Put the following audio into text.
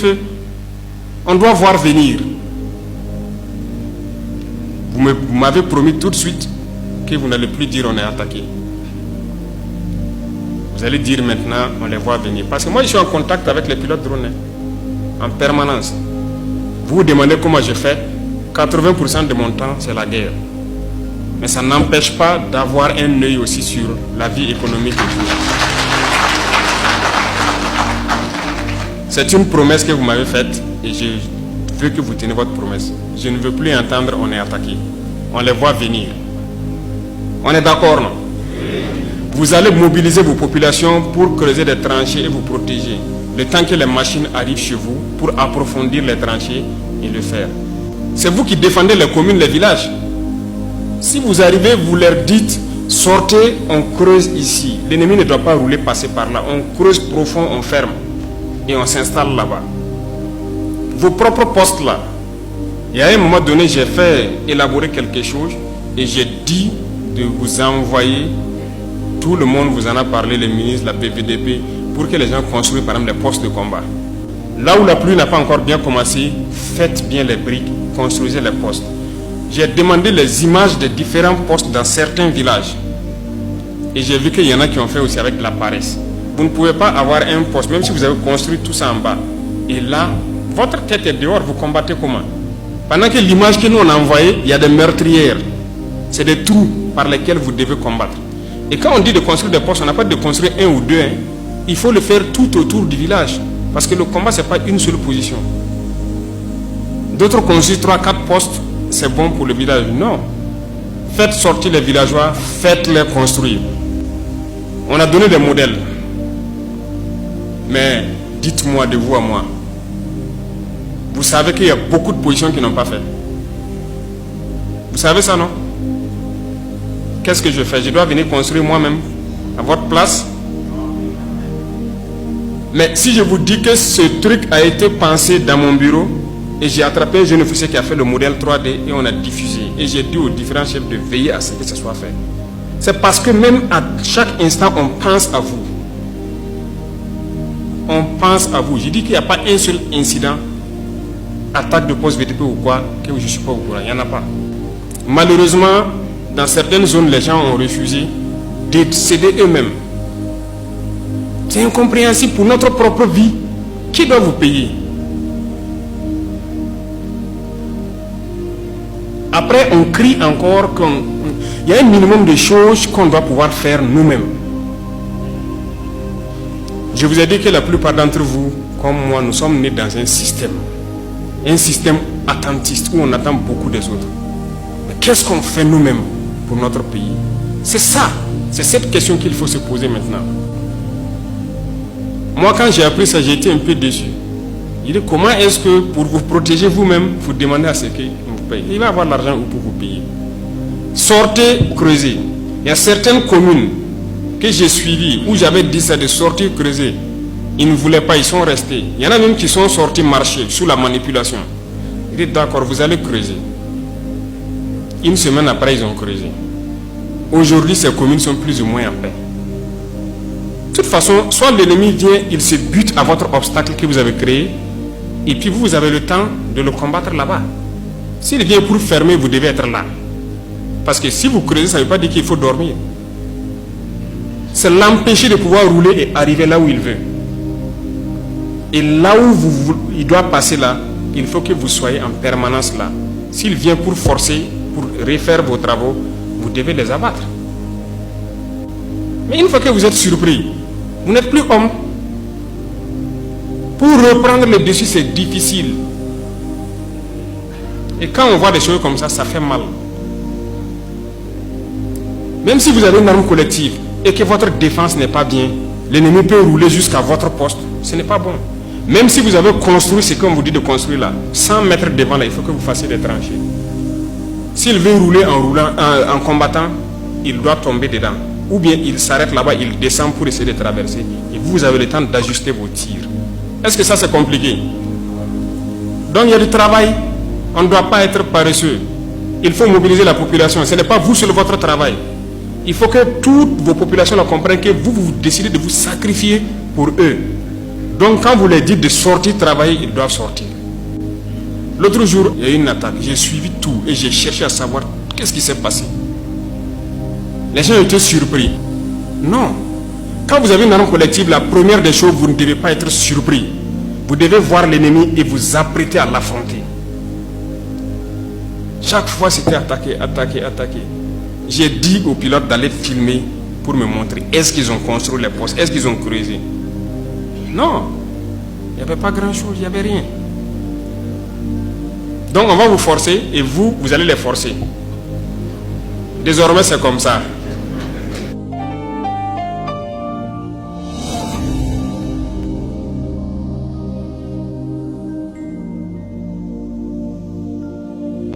On doit voir venir. Vous m'avez promis tout de suite que vous n'allez plus dire on est attaqué. Vous allez dire maintenant on les voit venir. Parce que moi je suis en contact avec les pilotes drones en permanence. Vous vous demandez comment je fais. 80% de mon temps c'est la guerre. Mais ça n'empêche pas d'avoir un œil aussi sur la vie économique et tout. C'est une promesse que vous m'avez faite et je veux que vous teniez votre promesse. Je ne veux plus entendre on est attaqué. On les voit venir. On est d'accord, non? Vous allez mobiliser vos populations pour creuser des tranchées et vous protéger. Le temps que les machines arrivent chez vous pour approfondir les tranchées et le faire. C'est vous qui défendez les communes, les villages. Si vous arrivez, vous leur dites sortez, on creuse ici. L'ennemi ne doit pas rouler, passer par là. On creuse profond, on ferme. Et on s'installe là-bas. Vos propres postes là. Il y a un moment donné, j'ai fait élaborer quelque chose et j'ai dit de vous envoyer, tout le monde vous en a parlé, les ministres, la PVDP, pour que les gens construisent par exemple les postes de combat. Là où la pluie n'a pas encore bien commencé, faites bien les briques, construisez les postes. J'ai demandé les images des différents postes dans certains villages. Et j'ai vu qu'il y en a qui ont fait aussi avec de la paresse. Vous ne pouvez pas avoir un poste, même si vous avez construit tout ça en bas. Et là, votre tête est dehors, vous combattez comment? Pendant que l'image que nous on a envoyée, il y a des meurtrières. C'est des trous par lesquels vous devez combattre. Et quand on dit de construire des postes, on n'a pas de construire un ou deux. Il faut le faire tout autour du village. Parce que le combat, ce n'est pas une seule position. D'autres construisent 3-4 postes, c'est bon pour le village. Non. Faites sortir les villageois, faites-les construire. On a donné des modèles. Mais dites-moi de vous à moi. Vous savez qu'il y a beaucoup de positions qui n'ont pas fait. Vous savez ça, non? Qu'est-ce que je fais? Je dois venir construire moi-même à votre place? Mais si je vous dis que ce truc a été pensé dans mon bureau et j'ai attrapé un jeune officier qui a fait le modèle 3D et on a diffusé et j'ai dit aux différents chefs de veiller à ce que ce soit fait. C'est parce que même à chaque instant on pense à vous. On pense à vous. Je dis qu'il n'y a pas un seul incident, attaque de poste VTP ou quoi, que je ne suis pas au courant. Il n'y en a pas. Malheureusement, dans certaines zones, les gens ont refusé de céder eux-mêmes. C'est incompréhensible pour notre propre vie. Qui doit vous payer? Après, on crie encore qu'il y a un minimum de choses qu'on doit pouvoir faire nous-mêmes. Je vous ai dit que la plupart d'entre vous, comme moi, nous sommes nés dans un système attentiste où on attend beaucoup des autres. Mais qu'est-ce qu'on fait nous-mêmes pour notre pays? C'est ça, c'est cette question qu'il faut se poser maintenant. Moi, quand j'ai appris ça, j'ai été un peu déçu. Il dit, comment est-ce que pour vous protéger vous-même, vous demandez à ce qu'il vous paye? Il va avoir l'argent pour vous payer. Sortez, creusez. Il y a certaines communes que j'ai suivies où j'avais dit ça de sortir, creuser. Ils ne voulaient pas, ils sont restés. Il y en a même qui sont sortis marcher sous la manipulation. Il dit, d'accord, vous allez creuser. Une semaine après, ils ont creusé. Aujourd'hui, ces communes sont plus ou moins en paix. De toute façon, soit l'ennemi vient, il se bute à votre obstacle que vous avez créé, et puis vous avez le temps de le combattre là-bas. S'il vient pour fermer, vous devez être là. Parce que si vous creusez, ça ne veut pas dire qu'il faut dormir. C'est l'empêcher de pouvoir rouler et arriver là où il veut. Et là où il doit passer là, il faut que vous soyez en permanence là. S'il vient pour forcer, pour refaire vos travaux, vous devez les abattre. Mais une fois que vous êtes surpris, vous n'êtes plus homme. Pour reprendre le dessus, c'est difficile. Et quand on voit des choses comme ça, ça fait mal. Même si vous avez une arme collective et que votre défense n'est pas bien, l'ennemi peut rouler jusqu'à votre poste. Ce n'est pas bon. Même si vous avez construit ce qu'on vous dit de construire là, 100 mètres devant là, il faut que vous fassiez des tranchées. S'il veut rouler en combattant, il doit tomber dedans. Ou bien il s'arrête là-bas, il descend pour essayer de traverser. Et vous avez le temps d'ajuster vos tirs. Est-ce que ça c'est compliqué? Donc il y a du travail. On ne doit pas être paresseux. Il faut mobiliser la population. Ce n'est pas vous seul votre travail. Il faut que toutes vos populations comprennent que vous décidez de vous sacrifier pour eux. Donc quand vous leur dites de sortir travailler, ils doivent sortir. L'autre jour, il y a eu une attaque. J'ai suivi tout et j'ai cherché à savoir qu'est-ce qui s'est passé. Les gens étaient surpris. Non. Quand vous avez une arme collective, la première des choses, vous ne devez pas être surpris. Vous devez voir l'ennemi et vous apprêter à l'affronter. Chaque fois, c'était attaqué. J'ai dit aux pilotes d'aller filmer pour me montrer. Est-ce qu'ils ont construit les postes? Est-ce qu'ils ont creusé? Non. Il n'y avait pas grand-chose, il n'y avait rien. Donc on va vous forcer et vous allez les forcer. Désormais, c'est comme ça.